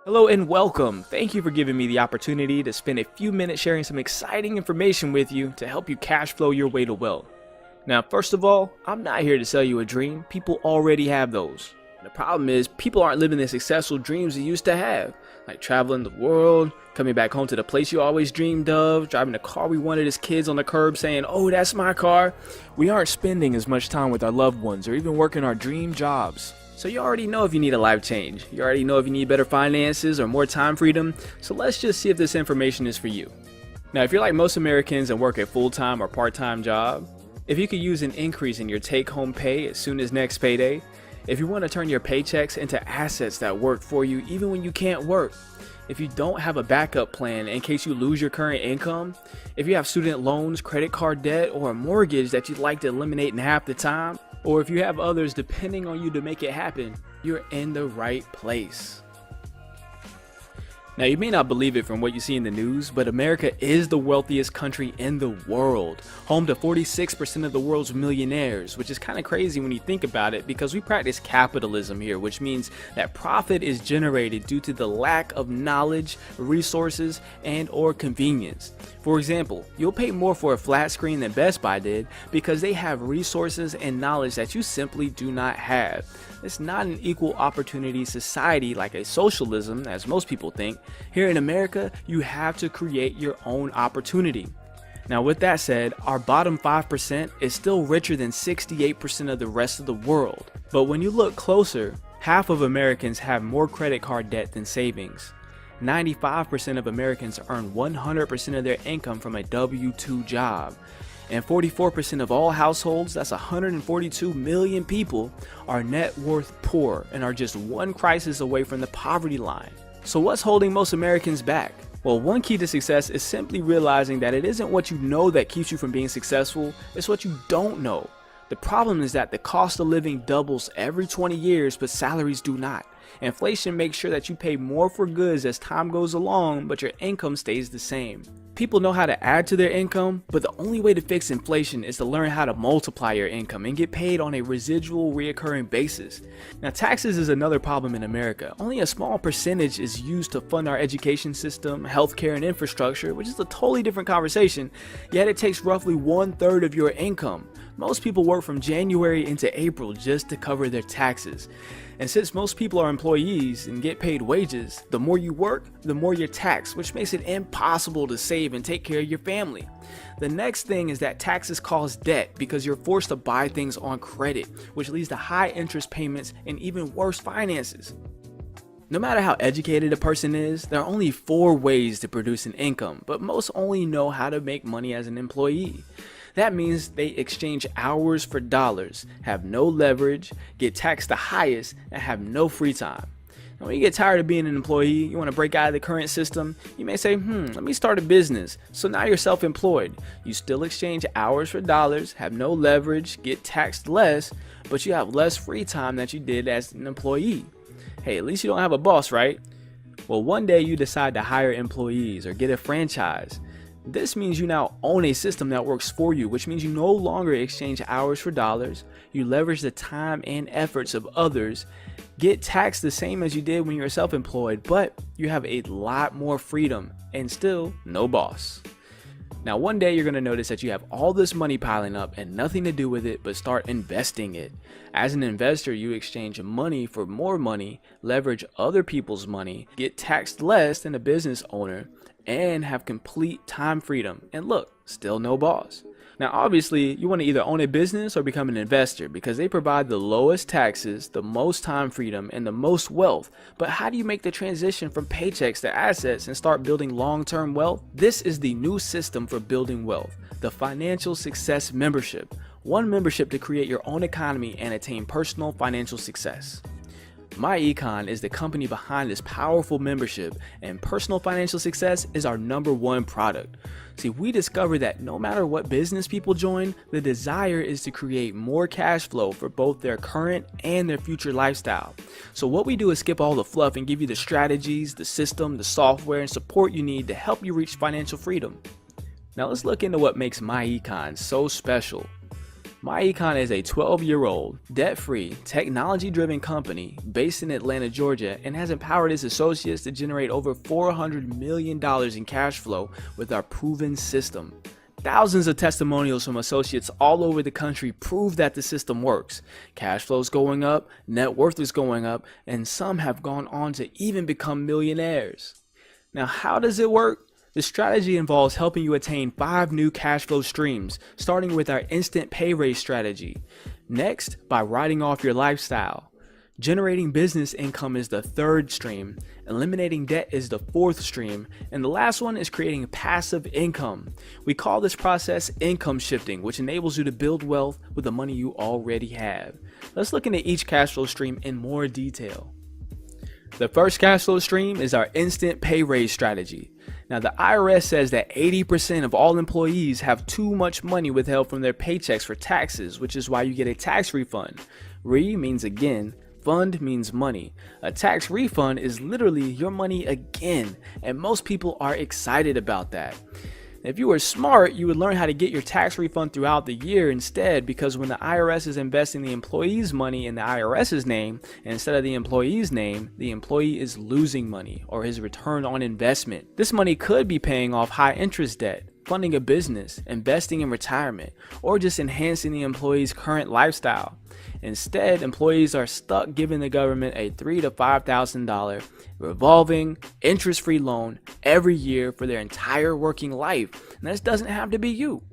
Hello and welcome. Thank you for giving me the opportunity to spend a few minutes sharing some exciting information with you to help you cash flow your way to wealth. Now, first of all, I'm not here to sell you a dream. People already have those. The problem is people aren't living the successful dreams they used to have, like traveling the world, coming back home to the place you always dreamed of, driving the car we wanted as kids on the curb saying, "Oh, that's my car." We aren't spending as much time with our loved ones or even working our dream jobs. So you already know if you need a life change. You already know if you need better finances or more time freedom. So let's just see if this information is for you. Now, if you're like most Americans and work a full-time or part-time job, if you could use an increase in your take-home pay as soon as next payday, if you want to turn your paychecks into assets that work for you even when you can't work, if you don't have a backup plan in case you lose your current income, if you have student loans, credit card debt, or a mortgage that you'd like to eliminate in half the time, or if you have others depending on you to make it happen, you're in the right place. Now, you may not believe it from what you see in the news, but America is the wealthiest country in the world, home to 46% of the world's millionaires, which is kind of crazy when you think about it because we practice capitalism here, which means that profit is generated due to the lack of knowledge, resources, and or convenience. For example, you'll pay more for a flat screen than Best Buy did because they have resources and knowledge that you simply do not have. It's not an equal opportunity society like a socialism, as most people think. Here in America, you have to create your own opportunity. Now, with that said, our bottom 5% is still richer than 68% of the rest of the world. But when you look closer, half of Americans have more credit card debt than savings. 95% of Americans earn 100% of their income from a W-2 job. And 44% of all households, that's 142 million people, are net worth poor and are just one crisis away from the poverty line. So what's holding most Americans back? Well, one key to success is simply realizing that it isn't what you know that keeps you from being successful, it's what you don't know. The problem is that the cost of living doubles every 20 years, but salaries do not. Inflation makes sure that you pay more for goods as time goes along, but your income stays the same. People know how to add to their income, but the only way to fix inflation is to learn how to multiply your income and get paid on a residual reoccurring basis. Now, taxes is another problem in America. Only a small percentage is used to fund our education system, healthcare, and infrastructure, which is a totally different conversation, yet it takes roughly 1/3 of your income. Most people work from January into April just to cover their taxes. And since most people are employees and get paid wages, the more you work, the more you're taxed, which makes it impossible to save and take care of your family. The next thing is that taxes cause debt because you're forced to buy things on credit, which leads to high interest payments and even worse finances. No matter how educated a person is, there are only 4 ways to produce an income, but most only know how to make money as an employee. That means they exchange hours for dollars, have no leverage, get taxed the highest, and have no free time. Now, when you get tired of being an employee, you want to break out of the current system, you may say, let me start a business. So now you're self-employed. You still exchange hours for dollars, have no leverage, get taxed less, but you have less free time than you did as an employee. Hey, at least you don't have a boss, right? Well, one day you decide to hire employees or get a franchise. This means you now own a system that works for you, which means you no longer exchange hours for dollars, you leverage the time and efforts of others, get taxed the same as you did when you were self-employed, but you have a lot more freedom and still no boss. Now, one day you're going to notice that you have all this money piling up and nothing to do with it but start investing it. As an investor, you exchange money for more money, leverage other people's money, get taxed less than a business owner, and have complete time freedom. And look, still no boss. Now, obviously, you want to either own a business or become an investor because they provide the lowest taxes, the most time freedom, and the most wealth. But how do you make the transition from paychecks to assets and start building long-term wealth? This is the new system for building wealth, the Financial Success Membership. One membership to create your own economy and attain personal financial success. MyEcon is the company behind this powerful membership, and personal financial success is our #1 product. See, we discovered that no matter what business people join, the desire is to create more cash flow for both their current and their future lifestyle. So what we do is skip all the fluff and give you the strategies, the system, the software, and support you need to help you reach financial freedom. Now let's look into what makes MyEcon so special. MyEcon is a 12-year-old, debt-free, technology-driven company based in Atlanta, Georgia, and has empowered its associates to generate over $400 million in cash flow with our proven system. Thousands of testimonials from associates all over the country prove that the system works. Cash flow is going up, net worth is going up, and some have gone on to even become millionaires. Now, how does it work? The strategy involves helping you attain 5 new cash flow streams, starting with our instant pay raise strategy. Next, by writing off your lifestyle. Generating business income is the 3rd stream, eliminating debt is the 4th stream, and the last one is creating passive income. We call this process income shifting, which enables you to build wealth with the money you already have. Let's look into each cash flow stream in more detail. The first cash flow stream is our instant pay raise strategy. Now, the IRS says that 80% of all employees have too much money withheld from their paychecks for taxes, which is why you get a tax refund. Re means again, fund means money. A tax refund is literally your money again, and most people are excited about that. If you were smart, you would learn how to get your tax refund throughout the year instead, because when the IRS is investing the employee's money in the IRS's name instead of the employee's name, the employee is losing money or his return on investment. This money could be paying off high interest debt, funding a business, investing in retirement, or just enhancing the employee's current lifestyle. Instead, employees are stuck giving the government a $3,000 to $5,000 revolving interest-free loan every year for their entire working life. And this doesn't have to be you.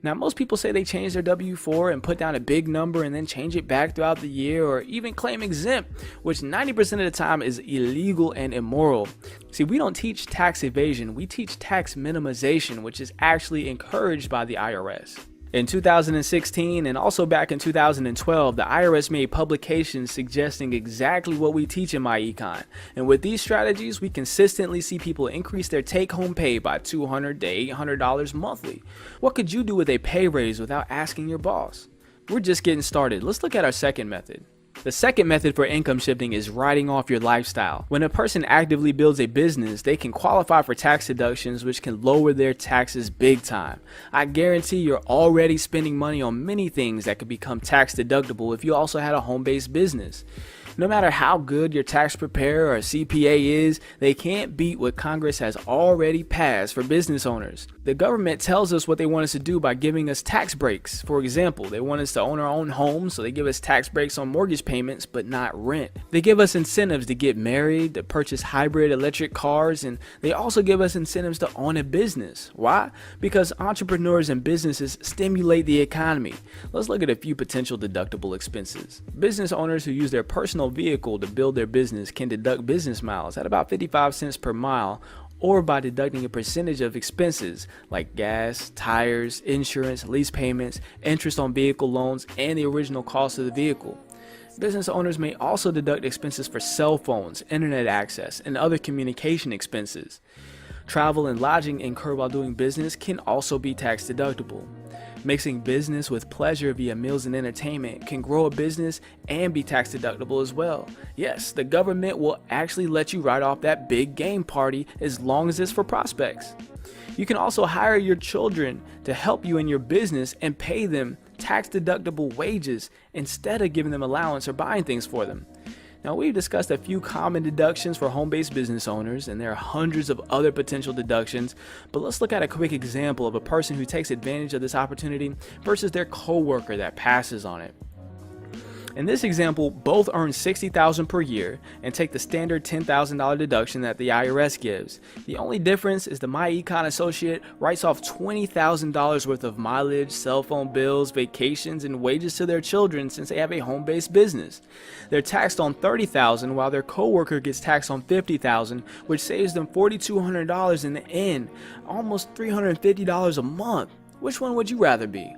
Now, most people say they change their W-4 and put down a big number and then change it back throughout the year, or even claim exempt, which 90% of the time is illegal and immoral. See, we don't teach tax evasion, we teach tax minimization, which is actually encouraged by the IRS. In 2016 and also back in 2012, the IRS made publications suggesting exactly what we teach in MyEcon. And with these strategies, we consistently see people increase their take-home pay by $200 to $800 monthly. What could you do with a pay raise without asking your boss? We're just getting started. Let's look at our second method. The second method for income shifting is writing off your lifestyle. When a person actively builds a business, they can qualify for tax deductions, which can lower their taxes big time. I guarantee you're already spending money on many things that could become tax deductible if you also had a home-based business. No matter how good your tax preparer or CPA is, they can't beat what Congress has already passed for business owners. The government tells us what they want us to do by giving us tax breaks. For example, they want us to own our own home, so they give us tax breaks on mortgage payments, but not rent. They give us incentives to get married, to purchase hybrid electric cars, and they also give us incentives to own a business. Why? Because entrepreneurs and businesses stimulate the economy. Let's look at a few potential deductible expenses. Business owners who use their personal vehicle to build their business can deduct business miles at about 55 cents per mile, or by deducting a percentage of expenses like gas, tires, insurance, lease payments, interest on vehicle loans, and the original cost of the vehicle. Business owners may also deduct expenses for cell phones, internet access, and other communication expenses. Travel and lodging incurred while doing business can also be tax deductible. Mixing business with pleasure via meals and entertainment can grow a business and be tax deductible as well. Yes, the government will actually let you write off that big game party as long as it's for prospects. You can also hire your children to help you in your business and pay them tax deductible wages instead of giving them allowance or buying things for them. Now, we've discussed a few common deductions for home-based business owners, and there are hundreds of other potential deductions, but let's look at a quick example of a person who takes advantage of this opportunity versus their coworker that passes on it. In this example, both earn $60,000 per year and take the standard $10,000 deduction that the IRS gives. The only difference is the MyEcon associate writes off $20,000 worth of mileage, cell phone bills, vacations, and wages to their children since they have a home-based business. They're taxed on $30,000 while their coworker gets taxed on $50,000, which saves them $4,200 in the end, almost $350 a month. Which one would you rather be?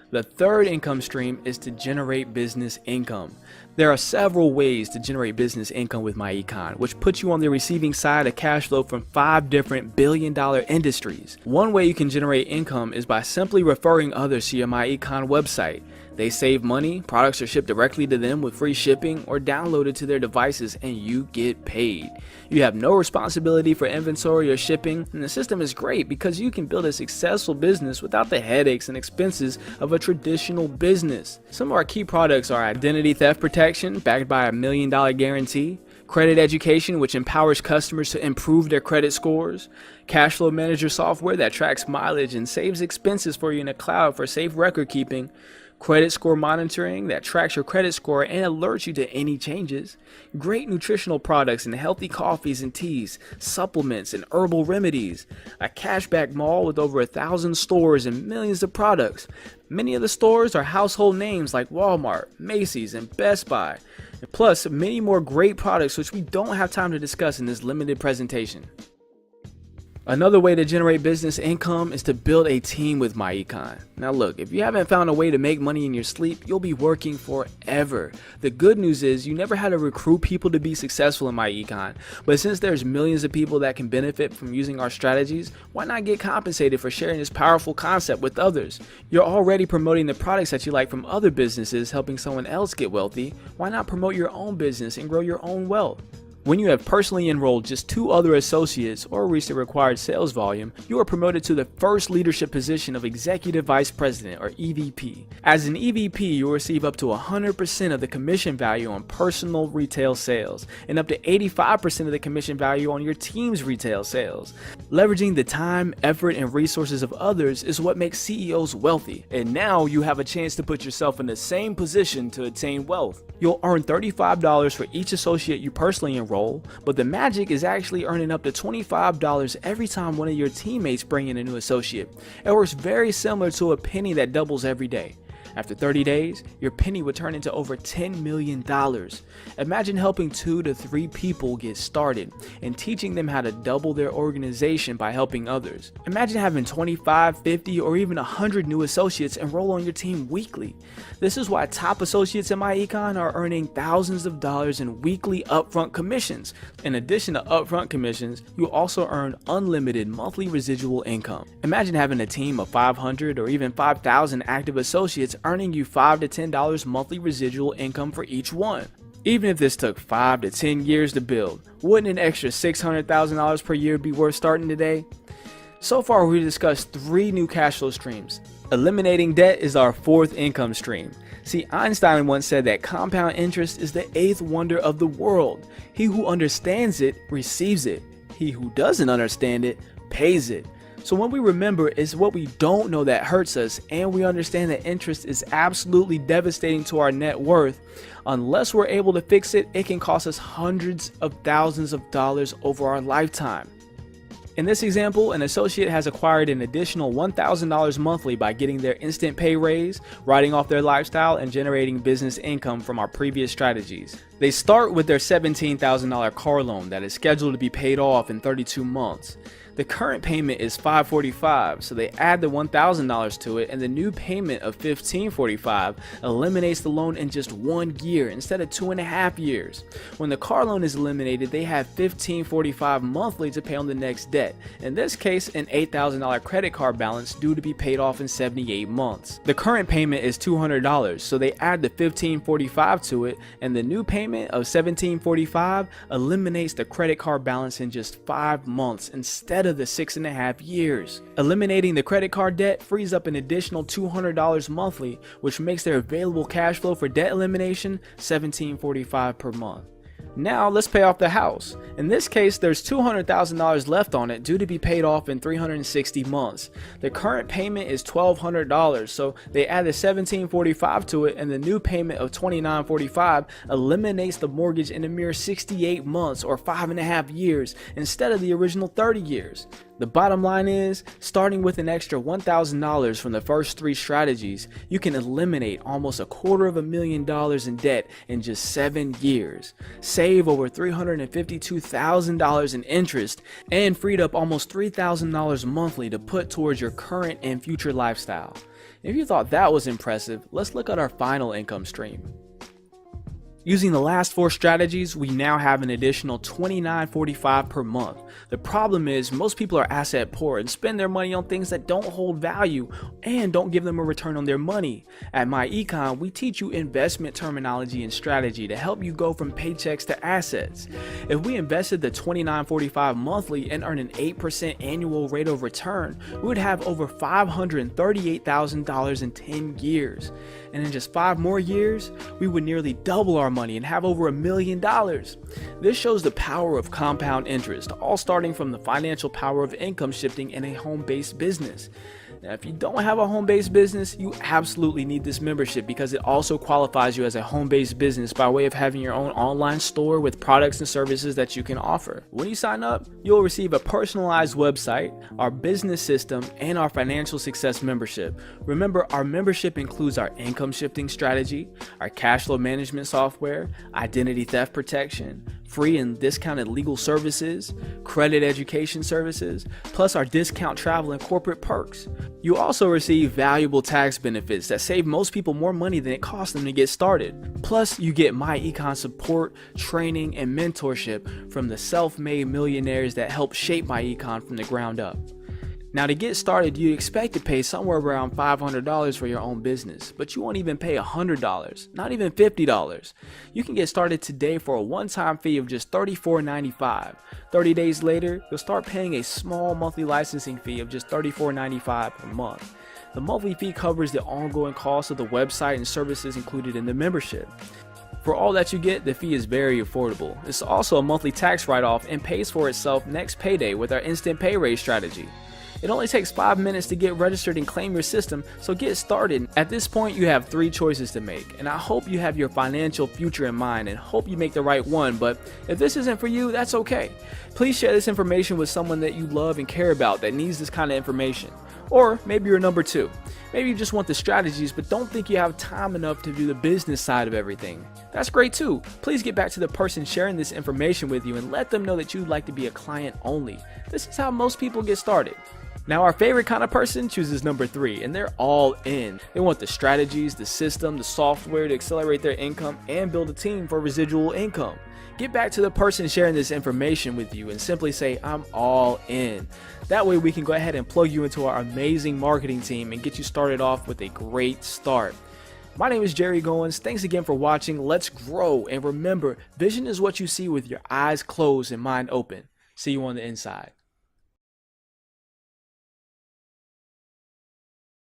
The third income stream is to generate business income. There are several ways to generate business income with MyEcon, which puts you on the receiving side of cash flow from 5 different billion-dollar industries. One way you can generate income is by simply referring others to your MyEcon website. They save money, products are shipped directly to them with free shipping or downloaded to their devices, and you get paid. You have no responsibility for inventory or shipping, and the system is great because you can build a successful business without the headaches and expenses of a traditional business. Some of our key products are identity theft protection backed by a $1 million guarantee, credit education, which empowers customers to improve their credit scores, cash flow manager software that tracks mileage and saves expenses for you in the cloud for safe record keeping, credit score monitoring that tracks your credit score and alerts you to any changes, great nutritional products and healthy coffees and teas, supplements and herbal remedies, a cashback mall with over 1,000 stores and millions of products. Many of the stores are household names like Walmart, Macy's, and Best Buy, plus many more great products which we don't have time to discuss in this limited presentation. Another way to generate business income is to build a team with MyEcon. Now look, if you haven't found a way to make money in your sleep, you'll be working forever. The good news is you never had to recruit people to be successful in MyEcon, but since there's millions of people that can benefit from using our strategies, why not get compensated for sharing this powerful concept with others? You're already promoting the products that you like from other businesses, helping someone else get wealthy. Why not promote your own business and grow your own wealth? When you have personally enrolled just 2 other associates or reached the required sales volume, you are promoted to the first leadership position of Executive Vice President or EVP. As an EVP, you will receive up to 100% of the commission value on personal retail sales and up to 85% of the commission value on your team's retail sales. Leveraging the time, effort, and resources of others is what makes CEOs wealthy, and now you have a chance to put yourself in the same position to attain wealth. You'll earn $35 for each associate you personally enroll, but the magic is actually earning up to $25 every time one of your teammates bring in a new associate. It works very similar to a penny that doubles every day. After 30 days, your penny would turn into over $10 million. Imagine helping 2 to 3 people get started and teaching them how to double their organization by helping others. Imagine having 25, 50, or even 100 new associates enroll on your team weekly. This is why top associates in MyEcon are earning thousands of dollars in weekly upfront commissions. In addition to upfront commissions, you also earn unlimited monthly residual income. Imagine having a team of 500 or even 5,000 active associates earning you $5 to $10 monthly residual income for each one. Even if this took 5 to 10 years to build, wouldn't an extra $600,000 per year be worth starting today? So far, we've discussed 3 new cash flow streams. Eliminating debt is our 4th income stream. See, Einstein once said that compound interest is the 8th wonder of the world. He who understands it receives it. He who doesn't understand it pays it. So when we remember it's what we don't know that hurts us, and we understand that interest is absolutely devastating to our net worth, unless we're able to fix it, it can cost us hundreds of thousands of dollars over our lifetime. In this example, an associate has acquired an additional $1,000 monthly by getting their instant pay raise, writing off their lifestyle, and generating business income from our previous strategies. They start with their $17,000 car loan that is scheduled to be paid off in 32 months. The current payment is $545, so they add the $1,000 to it, and the new payment of $1,545 eliminates the loan in just 1 year instead of 2.5 years. When the car loan is eliminated, they have $1,545 monthly to pay on the next debt. In this case, an $8,000 credit card balance due to be paid off in 78 months. The current payment is $200, so they add the $1,545 to it, and the new payment of $1,745 eliminates the credit card balance in just 5 months instead of the 6.5 years. Eliminating the credit card debt frees up an additional $200 monthly, which makes their available cash flow for debt elimination $1,745 per month. Now let's pay off the house. In this case, there's $200,000 left on it due to be paid off in 360 months. The current payment is $1,200, so they add the $1,745 to it, and the new payment of $2,945 eliminates the mortgage in a mere 68 months or 5.5 years instead of the original 30 years. The bottom line is, starting with an extra $1,000 from the first 3 strategies, you can eliminate almost $250,000 in debt in just 7 years, save over $352,000 in interest, and freed up almost $3,000 monthly to put towards your current and future lifestyle. If you thought that was impressive, let's look at our final income stream. Using the last 4 strategies, we now have an additional $29.45 per month. The problem is most people are asset poor and spend their money on things that don't hold value and don't give them a return on their money. At MyEcon, we teach you investment terminology and strategy to help you go from paychecks to assets. If we invested the $29.45 monthly and earn an 8% annual rate of return, we would have over $538,000 in 10 years. And in just 5 more years, we would nearly double our money and have over $1 million. This shows the power of compound interest, all starting from the financial power of income shifting in a home-based business. Now, if you don't have a home-based business, you absolutely need this membership because it also qualifies you as a home-based business by way of having your own online store with products and services that you can offer. When you sign up, you'll receive a personalized website, our business system, and our financial success membership. Remember, our membership includes our income shifting strategy, our cash flow management software, identity theft protection, free and discounted legal services, credit education services, plus our discount travel and corporate perks. You also receive valuable tax benefits that save most people more money than it costs them to get started. Plus, you get MyEcon support, training, and mentorship from the self-made millionaires that help shape MyEcon from the ground up. Now, to get started, you expect to pay somewhere around $500 for your own business, but you won't even pay $100, not even $50. You can get started today for a one-time fee of just $34.95. 30 days later, you'll start paying a small monthly licensing fee of just $34.95 per month. The monthly fee covers the ongoing cost of the website and services included in the membership. For all that you get, the fee is very affordable. It's also a monthly tax write-off and pays for itself next payday with our instant pay raise strategy. It only takes 5 minutes to get registered and claim your system, so get started. At this point, you have 3 choices to make, and I hope you have your financial future in mind and hope you make the right one, but if this isn't for you, that's okay. Please share this information with someone that you love and care about that needs this kind of information. Or maybe you're number 2. Maybe you just want the strategies but don't think you have time enough to do the business side of everything. That's great too. Please get back to the person sharing this information with you and let them know that you'd like to be a client only. This is how most people get started. Now, our favorite kind of person chooses number 3, and they're all in. They want the strategies, the system, the software to accelerate their income and build a team for residual income. Get back to the person sharing this information with you and simply say, I'm all in. That way we can go ahead and plug you into our amazing marketing team and get you started off with a great start. My name is Jerry Goins. Thanks again for watching. Let's grow. And remember, vision is what you see with your eyes closed and mind open. See you on the inside.